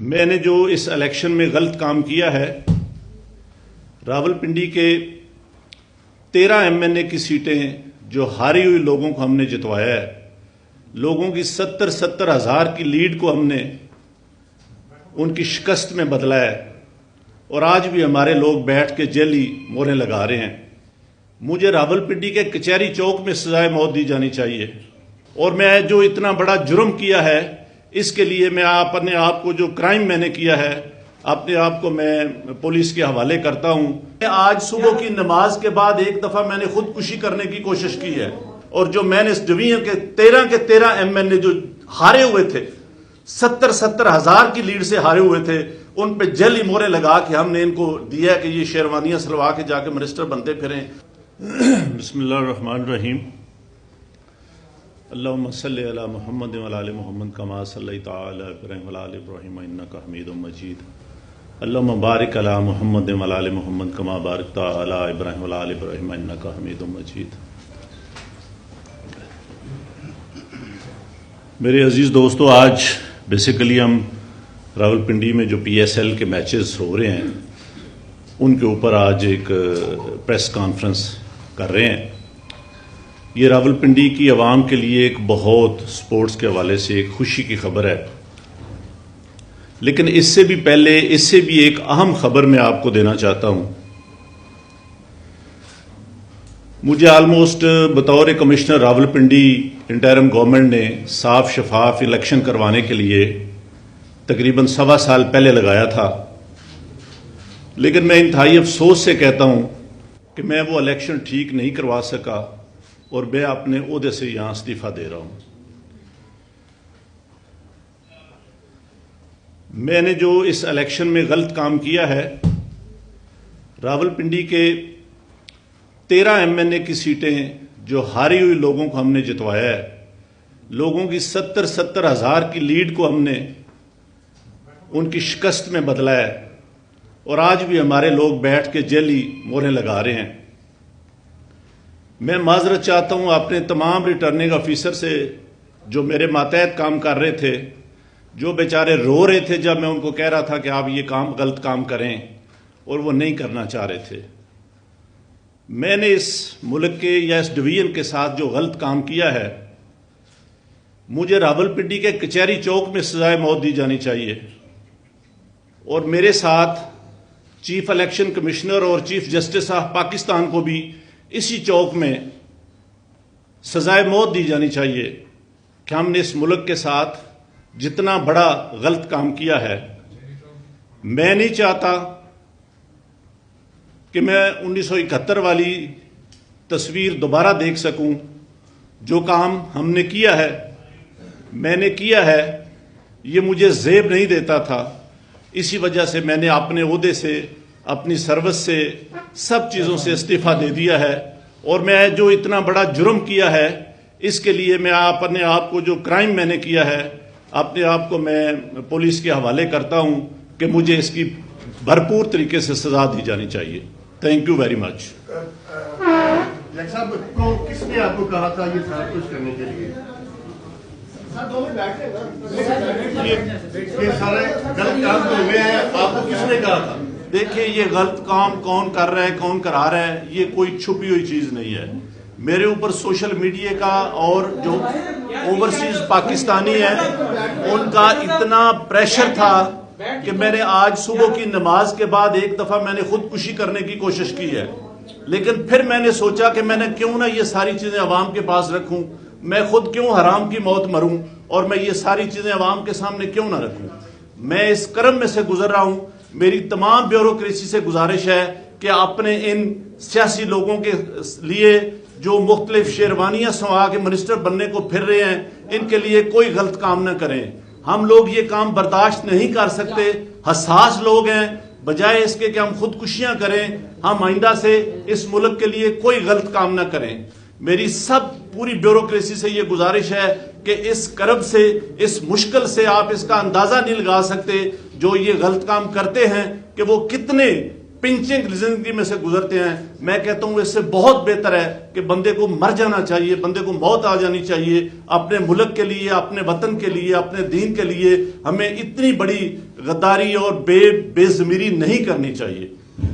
میں نے جو اس الیکشن میں غلط کام کیا ہے، راولپنڈی کے 13 MNA کی سیٹیں جو ہاری ہوئی لوگوں کو ہم نے جتوایا ہے، لوگوں کی 70 ہزار کی لیڈ کو ہم نے ان کی شکست میں بدلا ہے، اور آج بھی ہمارے لوگ بیٹھ کے جیلی موریں لگا رہے ہیں۔ مجھے راولپنڈی کے کچہری چوک میں سزائے موت دی جانی چاہیے، اور میں جو اتنا بڑا جرم کیا ہے اس کے لیے میں اپنے آپ کو، جو کرائم میں نے کیا ہے، اپنے آپ کو میں پولیس کے حوالے کرتا ہوں۔ آج صبح کی نماز کے بعد ایک دفعہ میں نے خودکشی کرنے کی کوشش کی ہے، اور جو میں نے اس ڈویژن کے 13 MNA جو ہارے ہوئے تھے، 70 ہزار کی لیڈ سے ہارے ہوئے تھے، ان پہ جیلی مورے لگا کے ہم نے ان کو دیا کہ یہ شیروانیاں سلوا کے جا کے منسٹر بنتے پھریں۔ بسم اللہ الرحمن الرحیم۔ اللہم صلی علی محمد وعلی آل محمد کما صلیت علی ابراہیم وعلی آل ابراہیم انک حمید مجید۔ اللہم بارک علی محمد وعلی آل محمد کما بارکت علی ابراہیم وعلی آل ابراہیم انک حمید مجید۔ میرے عزیز دوستو، آج بیسیکلی ہم راولپنڈی میں جو PSL کے میچز ہو رہے ہیں ان کے اوپر آج ایک پریس کانفرنس کر رہے ہیں۔ یہ راولپنڈی کی عوام کے لیے ایک بہت سپورٹس کے حوالے سے ایک خوشی کی خبر ہے، لیکن اس سے بھی پہلے، اس سے بھی ایک اہم خبر میں آپ کو دینا چاہتا ہوں۔ مجھے آلموسٹ بطور کمشنر راولپنڈی انٹرم گورنمنٹ نے صاف شفاف الیکشن کروانے کے لیے تقریباً 1.25 سال پہلے لگایا تھا، لیکن میں انتہائی افسوس سے کہتا ہوں کہ میں وہ الیکشن ٹھیک نہیں کروا سکا، اور میں اپنے عہدے سے یہاں استعفیٰ دے رہا ہوں۔ میں نے جو اس الیکشن میں غلط کام کیا ہے، راولپنڈی کے 13 MNA کی سیٹیں جو ہاری ہوئی لوگوں کو ہم نے جتوایا ہے، لوگوں کی 70 ہزار کی لیڈ کو ہم نے ان کی شکست میں بدلا ہے، اور آج بھی ہمارے لوگ بیٹھ کے جیلی موریں لگا رہے ہیں۔ میں معذرت چاہتا ہوں اپنے تمام ریٹرننگ آفیسر سے جو میرے ماتحت کام کر رہے تھے، جو بیچارے رو رہے تھے جب میں ان کو کہہ رہا تھا کہ آپ یہ غلط کام کریں، اور وہ نہیں کرنا چاہ رہے تھے۔ میں نے اس ملک کے یا اس ڈویژن کے ساتھ جو غلط کام کیا ہے، مجھے راولپنڈی کے کچہری چوک میں سزائے موت دی جانی چاہیے، اور میرے ساتھ چیف الیکشن کمشنر اور چیف جسٹس آف پاکستان کو بھی اسی چوک میں سزائے موت دی جانی چاہیے کہ ہم نے اس ملک کے ساتھ جتنا بڑا غلط کام کیا ہے۔ میں نہیں چاہتا کہ میں 1971 والی تصویر دوبارہ دیکھ سکوں۔ جو کام ہم نے کیا ہے، میں نے کیا ہے، یہ مجھے زیب نہیں دیتا تھا، اسی وجہ سے میں نے اپنے عہدے سے، اپنی سروس سے، سب چیزوں سے استعفیٰ دے دیا ہے، اور میں جو اتنا بڑا جرم کیا ہے اس کے لیے میں اپنے آپ کو، جو کرائم میں نے کیا ہے، اپنے آپ کو میں پولیس کے حوالے کرتا ہوں کہ مجھے اس کی بھرپور طریقے سے سزا دی جانی چاہیے۔ Thank you very much. صاحب کو کس نے آپ کو کہا تھا یہ سارا کچھ کرنے کے لیے؟ یہ سارے غلط کام تو ہوئے ہیں، آپ کو کس نے کہا تھا؟ دیکھیں، یہ غلط کام کون کر رہا ہے، کون کرا رہا ہے، یہ کوئی چھپی ہوئی چیز نہیں ہے۔ میرے اوپر سوشل میڈیا کا اور جو اوورسیز پاکستانی ہیں ان کا اتنا پریشر تھا کہ میں نے آج صبح کی نماز کے بعد ایک دفعہ میں نے خودکشی کرنے کی کوشش کی ہے، لیکن پھر میں نے سوچا کہ میں نے کیوں نہ یہ ساری چیزیں عوام کے پاس رکھوں، میں خود کیوں حرام کی موت مروں، اور میں یہ ساری چیزیں عوام کے سامنے کیوں نہ رکھوں۔ میں اس کرم میں سے گزر رہا ہوں۔ میری تمام بیوروکریسی سے گزارش ہے کہ اپنے ان سیاسی لوگوں کے لیے جو مختلف شیروانیاں سوا کے منسٹر بننے کو پھر رہے ہیں، ان کے لیے کوئی غلط کام نہ کریں۔ ہم لوگ یہ کام برداشت نہیں کر سکتے، حساس لوگ ہیں۔ بجائے اس کے کہ ہم خودکشیاں کریں، ہم آئندہ سے اس ملک کے لیے کوئی غلط کام نہ کریں۔ میری پوری بیوروکریسی سے یہ گزارش ہے کہ اس کرب سے، اس مشکل سے آپ اس کا اندازہ نہیں لگا سکتے جو یہ غلط کام کرتے ہیں کہ وہ کتنے پنچنگ زندگی میں سے گزرتے ہیں. میں کہتا ہوں اس سے بہت بہتر ہے کہ بندے کو مر جانا چاہیے, بندے کو موت آ جانی چاہیے. اپنے ملک کے لیے, اپنے وطن کے لیے, اپنے دین کے لیے ہمیں اتنی بڑی غداری اور بے ضمیری نہیں کرنی چاہیے.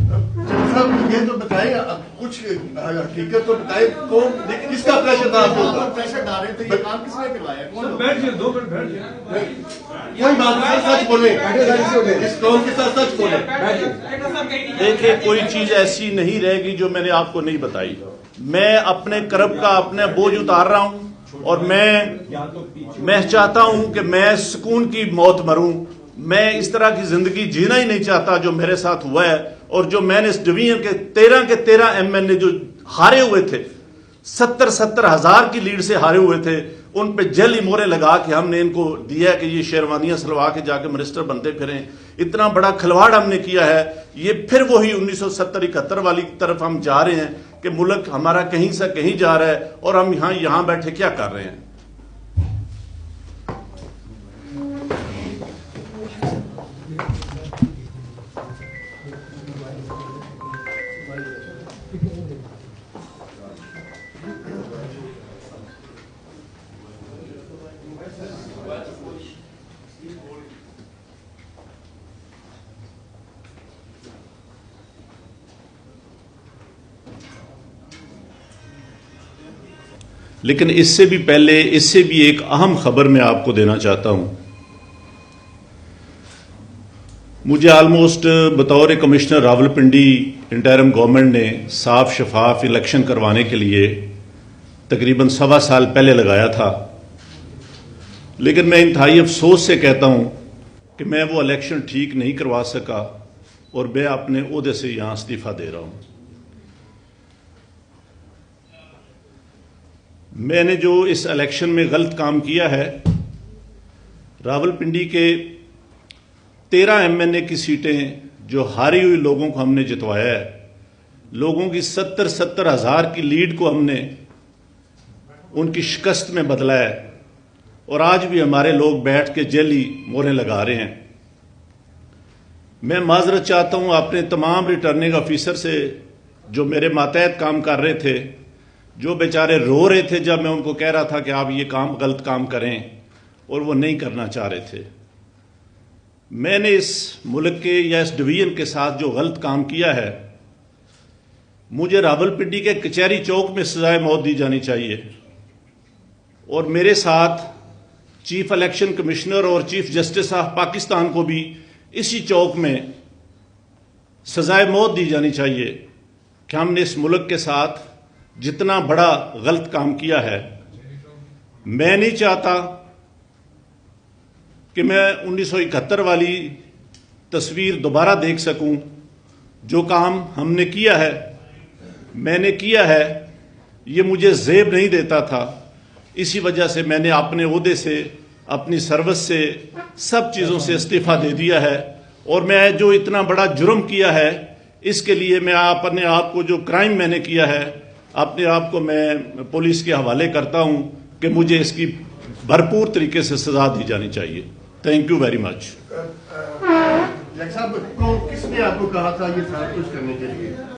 صاحب یہ تو بتائیں, کچھ حقیقت تو بتائیں, کون کس کا پریشر تھا آپ کو؟ پریشر ڈال رہے تھے, یہ کام کس نے کروایا؟ کون بیٹھ جائیں, 2 منٹ بیٹھ جائیں. کوئی بات نہیں, سچ بولیں, اس قوم کے ساتھ سچ بولیں. دیکھیں کوئی چیز ایسی نہیں رہے گی جو میں نے آپ کو نہیں بتائی. میں اپنے کرب کا اپنے بوجھ اتار رہا ہوں, اور میں چاہتا ہوں کہ میں سکون کی موت مروں. میں اس طرح کی زندگی جینا ہی نہیں چاہتا جو میرے ساتھ ہوا ہے, اور جو میں نے اس ڈویژن کے 13 ایم این اے جو ہارے ہوئے تھے, 70 ہزار کی لیڈ سے ہارے ہوئے تھے, ان پہ جعلی مورے لگا کے ہم نے ان کو دیا کہ یہ شیروانیاں سلوا کے جا کے منسٹر بنتے پھریں. اتنا بڑا کھلواڑ ہم نے کیا ہے. یہ پھر وہی 1970-71 والی طرف ہم جا رہے ہیں کہ ملک ہمارا کہیں سے کہیں جا رہا ہے, اور ہم یہاں بیٹھے کیا کر رہے ہیں. لیکن اس سے بھی پہلے, اس سے بھی ایک اہم خبر میں آپ کو دینا چاہتا ہوں. مجھے آلموسٹ بطور کمشنر راولپنڈی انٹرم گورنمنٹ نے صاف شفاف الیکشن کروانے کے لیے تقریباً 1.25 سال پہلے لگایا تھا. لیکن میں انتہائی افسوس سے کہتا ہوں کہ میں وہ الیکشن ٹھیک نہیں کروا سکا, اور میں اپنے عہدے سے یہاں استعفیٰ دے رہا ہوں. میں نے جو اس الیکشن میں غلط کام کیا ہے, راولپنڈی کے 13 ایم این اے کی سیٹیں جو ہاری ہوئی لوگوں کو ہم نے جتوایا ہے, لوگوں کی 70 ہزار کی لیڈ کو ہم نے ان کی شکست میں بدلا ہے, اور آج بھی ہمارے لوگ بیٹھ کے جعلی موریں لگا رہے ہیں. میں معذرت چاہتا ہوں اپنے تمام ریٹرننگ آفیسر سے جو میرے ماتحت کام کر رہے تھے, جو بیچارے رو رہے تھے جب میں ان کو کہہ رہا تھا کہ آپ یہ غلط کام کریں, اور وہ نہیں کرنا چاہ رہے تھے. میں نے اس ملک کے یا اس ڈویژن کے ساتھ جو غلط کام کیا ہے, مجھے راولپنڈی کے کچہری چوک میں سزائے موت دی جانی چاہیے, اور میرے ساتھ چیف الیکشن کمشنر اور چیف جسٹس آف پاکستان کو بھی اسی چوک میں سزائے موت دی جانی چاہیے کہ ہم نے اس ملک کے ساتھ جتنا بڑا غلط کام کیا ہے. میں نہیں چاہتا کہ میں 1971 والی تصویر دوبارہ دیکھ سکوں. جو کام ہم نے کیا ہے, میں نے کیا ہے, یہ مجھے زیب نہیں دیتا تھا. اسی وجہ سے میں نے اپنے عہدے سے, اپنی سروس سے, سب چیزوں سے استعفیٰ دے دیا ہے. اور میں جو اتنا بڑا جرم کیا ہے, اس کے لیے میں اپنے آپ کو, جو کرائم میں نے کیا ہے, اپنے آپ کو میں پولیس کے حوالے کرتا ہوں کہ مجھے اس کی بھرپور طریقے سے سزا دی جانی چاہیے. Thank you very much. صاحب کس نے آپ کو کہا تھا یہ سب کچھ کرنے کے لیے؟